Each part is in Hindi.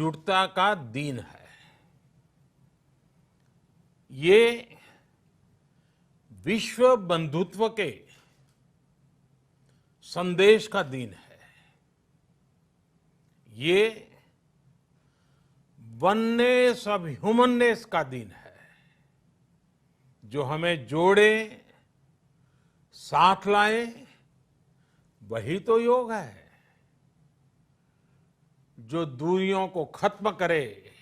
एकजुटता का दिन है। ये विश्व बंधुत्व के संदेश का दिन है। ये वननेस ऑफ ह्यूमननेस का दिन है, जो हमें जोड़े, साथ लाए, वही तो योग है। जो दूरियों को खत्म करे,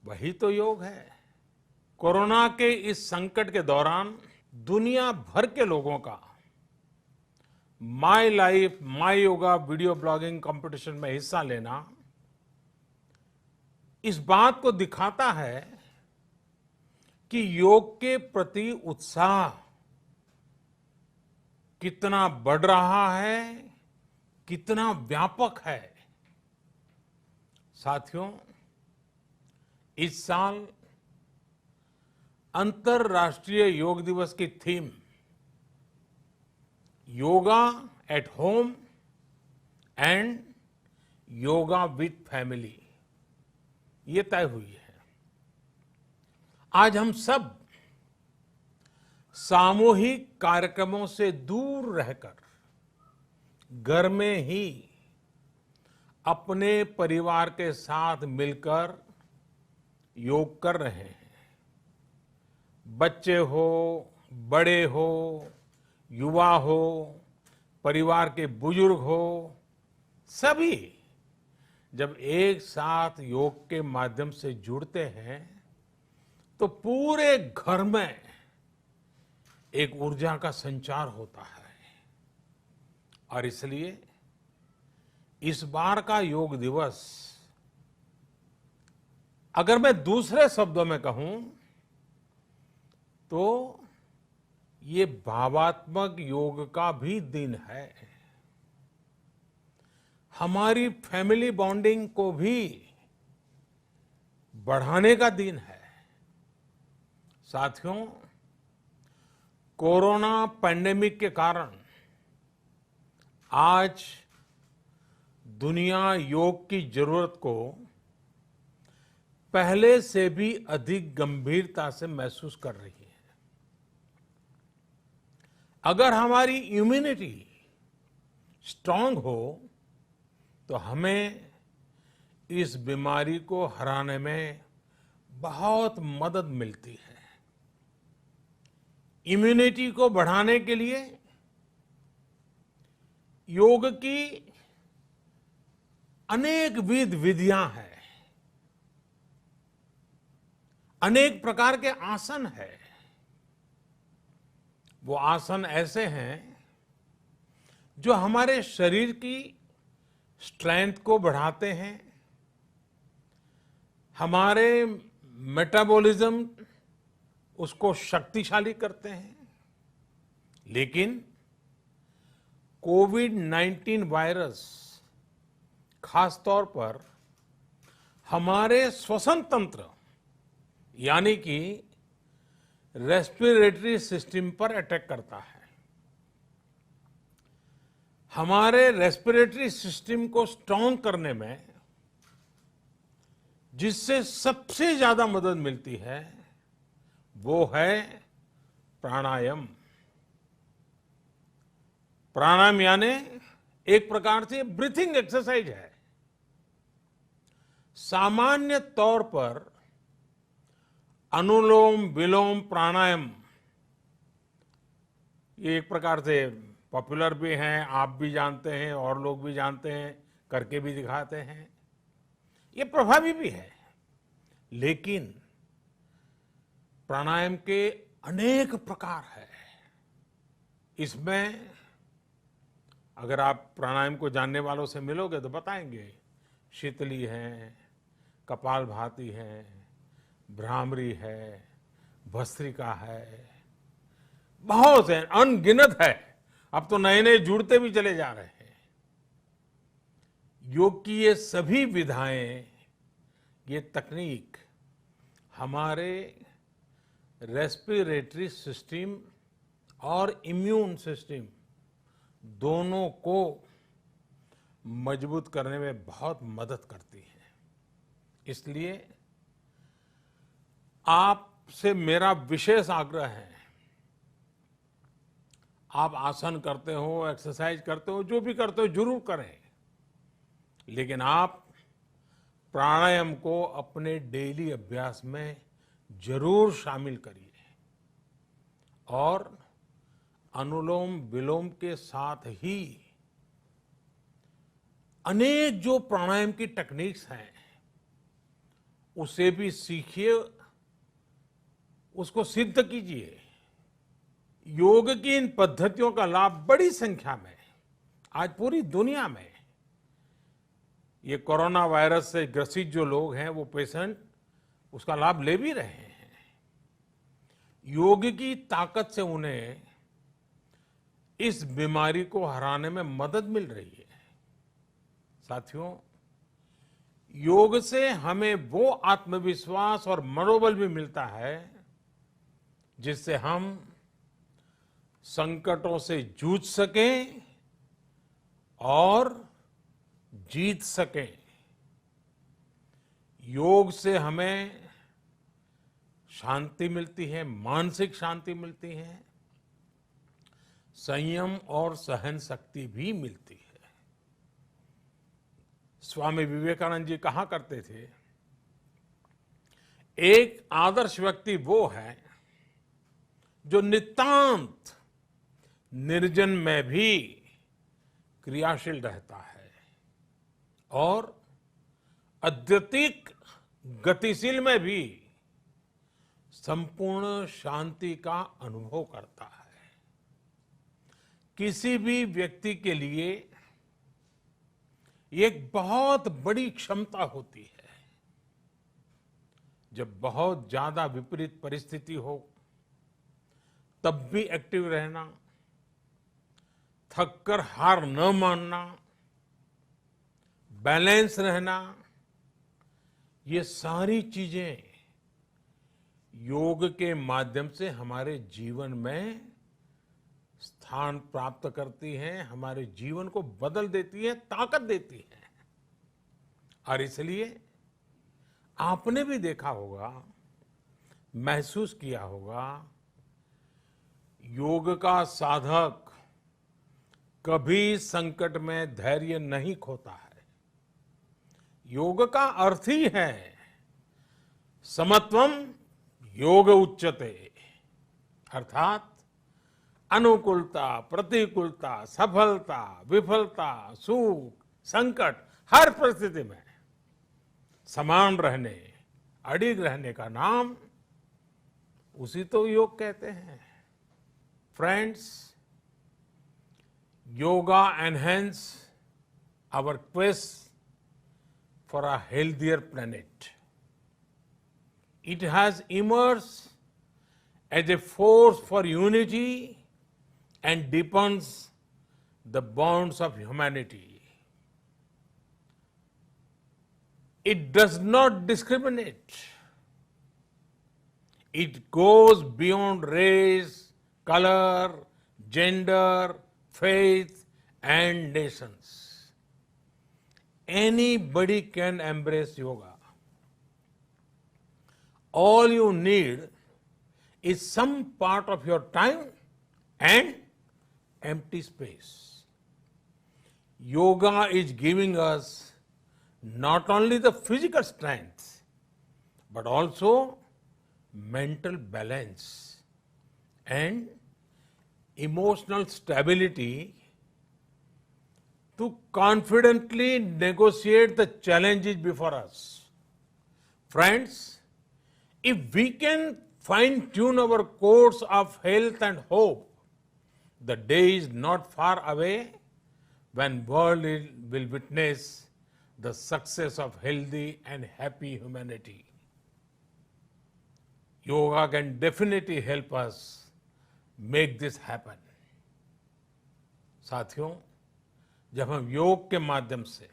वही तो योग है। कोरोना के इस संकट के दौरान दुनिया भर के लोगों का my life my yoga video blogging competition में हिस्सा लेना इस बात को दिखाता है कि योग के प्रति उत्साह कितना बढ़ रहा है, कितना व्यापक है। साथियों, इस साल अंतर्राष्ट्रीय योग दिवस की theme yoga at home and yoga with family ये तय हुई है। आज हम सब सामूहिक कार्यक्रमों से दूर रहकर घर में ही अपने परिवार के साथ मिलकर योग कर रहे हैं। बच्चे हो, बड़े हो, युवा हो, परिवार के बुजुर्ग हो, सभी जब एक साथ योग के माध्यम से जुड़ते हैं तो पूरे घर में एक ऊर्जा का संचार होता है। और इसलिए इस बार का योग दिवस, अगर मैं दूसरे शब्दों में कहूं तो ये भावात्मक योग का भी दिन है। हमारी फैमिली बॉन्डिंग को भी बढ़ाने का दिन है। साथियों, कोरोना पैंडेमिक के कारण आज दुनिया योग की जरूरत को पहले से भी अधिक गंभीरता से महसूस कर रही है। अगर हमारी इम्यूनिटी स्ट्रांग हो तो हमें इस बीमारी को हराने में बहुत मदद मिलती है। इम्यूनिटी को बढ़ाने के लिए योग की अनेक विधियां हैं, अनेक प्रकार के आसन हैं। वो आसन ऐसे हैं जो हमारे शरीर की स्ट्रेंथ को बढ़ाते हैं, हमारे मेटाबॉलिज्म उसको शक्तिशाली करते हैं। लेकिन कोविड-19 वायरस खासतौर पर हमारे श्वसन तंत्र यानी कि रेस्पिरेटरी सिस्टम पर अटैक करता है। हमारे रेस्पिरेटरी सिस्टम को स्ट्रांग करने में जिससे सबसे ज्यादा मदद मिलती है वो है प्राणायाम। प्राणायाम यानी एक प्रकार से ब्रीथिंग एक्सरसाइज है। सामान्य तौर पर अनुलोम विलोम प्राणायाम ये एक प्रकार से पॉपुलर भी हैं, आप भी जानते हैं और लोग भी जानते हैं, करके भी दिखाते हैं। ये प्रभावी भी है। लेकिन प्राणायाम के अनेक प्रकार हैं। इसमें अगर आप प्राणायाम को जानने वालों से मिलोगे तो बताएंगे शीतली है, कपालभाति है, भ्रामरी है, भस्त्रिका है, बहुत है, अनगिनत है। अब तो नए नए जुड़ते भी चले जा रहे हैं। योग की ये सभी विधाएं, ये तकनीक हमारे रेस्पिरेटरी सिस्टम और इम्यून सिस्टम दोनों को मजबूत करने में बहुत मदद करती है। इसलिए आपसे मेरा विशेष आग्रह है, आप आसन करते हो, एक्सरसाइज करते हो, जो भी करते हो जरूर करें, लेकिन आप प्राणायाम को अपने डेली अभ्यास में जरूर शामिल करिए और अनुलोम विलोम के साथ ही अनेक जो प्राणायाम की टेक्निक्स हैं उसे भी सीखिए, उसको सिद्ध कीजिए। योग की इन पद्धतियों का लाभ बड़ी संख्या में आज पूरी दुनिया में ये कोरोना वायरस से ग्रसित जो लोग हैं वो पेशेंट उसका लाभ ले भी रहे हैं। योग की ताकत से उन्हें इस बीमारी को हराने में मदद मिल रही है। साथियों, योग से हमें वो आत्मविश्वास और मनोबल भी मिलता है जिससे हम संकटों से जूझ सकें और जीत सकें। योग से हमें शांति मिलती है, मानसिक शांति मिलती है, संयम और सहन शक्ति भी मिलती है। स्वामी विवेकानंद जी कहा करते थे, एक आदर्श व्यक्ति वो है जो नितांत निर्जन में भी क्रियाशील रहता है और अत्यधिक गतिशील में भी संपूर्ण शांति का अनुभव करता है। किसी भी व्यक्ति के लिए एक बहुत बड़ी क्षमता होती है, जब बहुत ज्यादा विपरीत परिस्थिति हो तब भी एक्टिव रहना, थककर हार न मानना, बैलेंस रहना, ये सारी चीजें योग के माध्यम से हमारे जीवन में स्थान प्राप्त करती हैं, हमारे जीवन को बदल देती है, ताकत देती है। और इसलिए आपने भी देखा होगा, महसूस किया होगा, योग का साधक कभी संकट में धैर्य नहीं खोता है। योग का अर्थ ही है समत्वम योग उच्यते, अर्थात अनुकूलता, प्रतिकूलता, सफलता, विफलता, सुख, संकट, हर परिस्थिति में समान रहने, अडिग रहने का नाम उसी तो योग कहते हैं। Friends, yoga enhance our quest for a healthier planet. It has emerged as a force for unity and deepens the bonds of humanity. It does not discriminate. It goes beyond race, color, gender, faith and nations. Anybody can embrace yoga. All you need is some part of your time and empty space. Yoga is giving us not only the physical strength, but also mental balance and emotional stability to confidently negotiate the challenges before us. Friends, if we can fine-tune our course of health and hope, the day is not far away when world will witness the success of healthy and happy humanity. Yoga can definitely help us make this happen. साथियों, जब हम योग के माध्यम से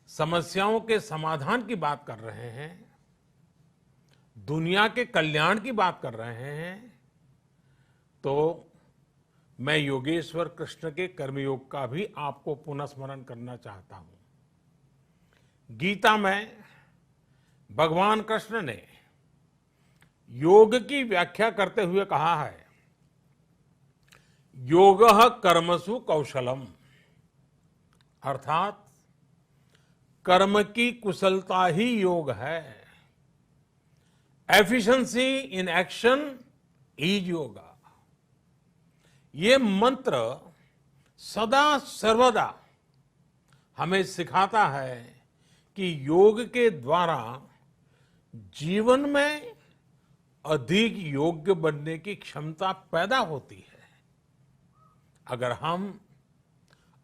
समस्याओं के समाधान की बात कर रहे हैं, दुनिया के कल्याण की बात कर रहे हैं, तो मैं योगेश्वर कृष्ण के कर्मयोग का भी आपको पुनः स्मरण करना चाहता हूं। गीता में भगवान कृष्ण ने योग की व्याख्या करते हुए कहा है, योगः कर्मसु कौशलम, अर्थात कर्म की कुशलता ही योग है। Efficiency in action is yoga. ये मंत्र सदा सर्वदा हमें सिखाता है कि योग के द्वारा जीवन में अधिक योग्य बनने की क्षमता पैदा होती है। अगर हम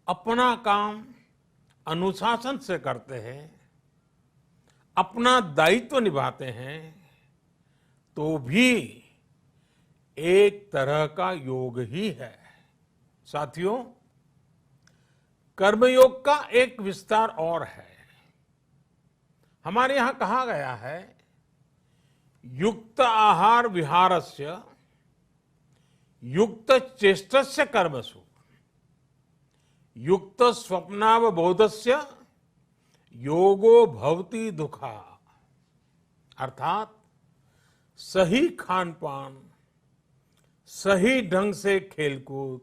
अपना काम अनुशासन से करते हैं, अपना दायित्व निभाते हैं, तो भी एक तरह का योग ही है। साथियों, कर्मयोग का एक विस्तार और है। हमारे यहां कहा गया है, युक्त आहार विहारस्य युक्त चेष्टस्य कर्मसु युक्त स्वप्नावबोधस्य योगो भवति दुखा। अर्थात सही खान पान, सही ढंग से खेलकूद,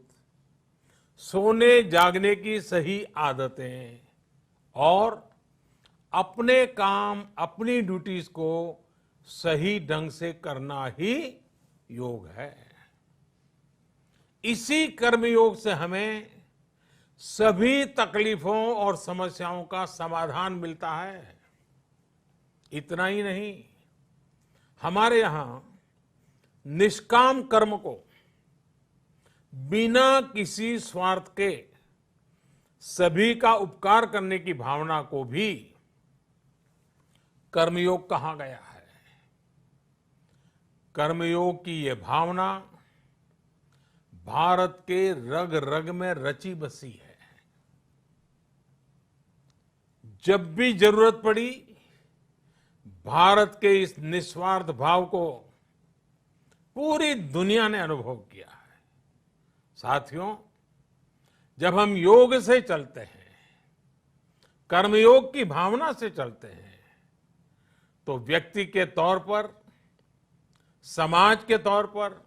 सोने जागने की सही आदतें और अपने काम, अपनी ड्यूटीज को सही ढंग से करना ही योग है। इसी कर्मयोग से हमें सभी तकलीफों और समस्याओं का समाधान मिलता है। इतना ही नहीं, हमारे यहां निष्काम कर्म को बिना किसी स्वार्थ के सभी का उपकार करने की भावना को भी कर्मयोग कहा गया है। कर्मयोग की ये भावना भारत के रग रग में रची बसी है। जब भी जरूरत पड़ी, भारत के इस निस्वार्थ भाव को पूरी दुनिया ने अनुभव किया है। साथियों, जब हम योग से चलते हैं, कर्मयोग की भावना से चलते हैं, तो व्यक्ति के तौर पर, समाज के तौर पर,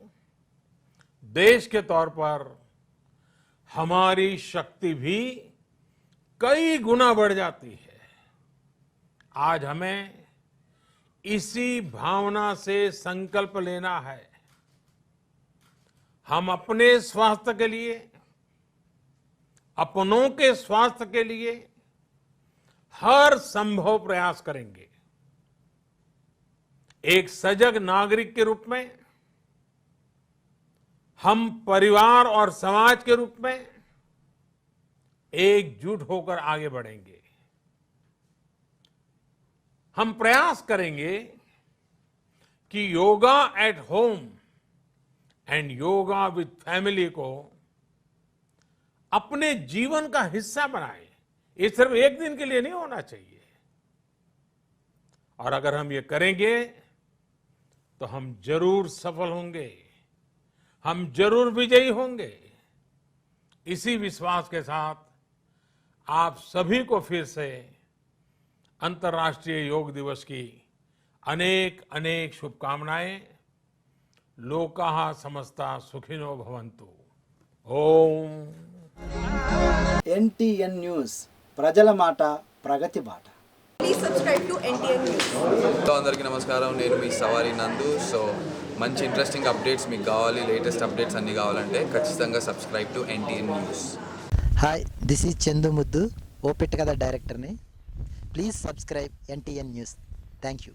देश के तौर पर हमारी शक्ति भी कई गुना बढ़ जाती है। आज हमें इसी भावना से संकल्प लेना है। हम अपने स्वास्थ्य के लिए, अपनों के स्वास्थ्य के लिए हर संभव प्रयास करेंगे। एक सजग नागरिक के रूप में हम परिवार और समाज के रूप में एकजुट होकर आगे बढ़ेंगे। हम प्रयास करेंगे कि yoga at home and yoga with family को अपने जीवन का हिस्सा बनाएं। ये सिर्फ एक दिन के लिए नहीं होना चाहिए। और अगर हम ये करेंगे तो हम जरूर सफल होंगे, हम जरूर विजयी होंगे। इसी विश्वास के साथ आप सभी को फिर से अंतर्राष्ट्रीय योग दिवस की अनेक अनेक शुभकामनाएं। लोकाः समस्ता सुखिनो भवन्तु। ओम। NTN న్యూస్ ప్రజల మాట ప్రగతి బాట. Please subscribe to NTN News. అందరికీ నమస్కారం. నేను మీ సవారి నందు. సో మంచి ఇంట్రెస్టింగ్ అప్డేట్స్ మీకు కావాలి, లేటెస్ట్ అప్డేట్స్ అన్నీ కావాలంటే ఖచ్చితంగా subscribe to NTN news. Hi, this is Chandu ముద్దు, ఓపెట్ కథ డైరెక్టర్ని. Please subscribe NTN news. Thank you.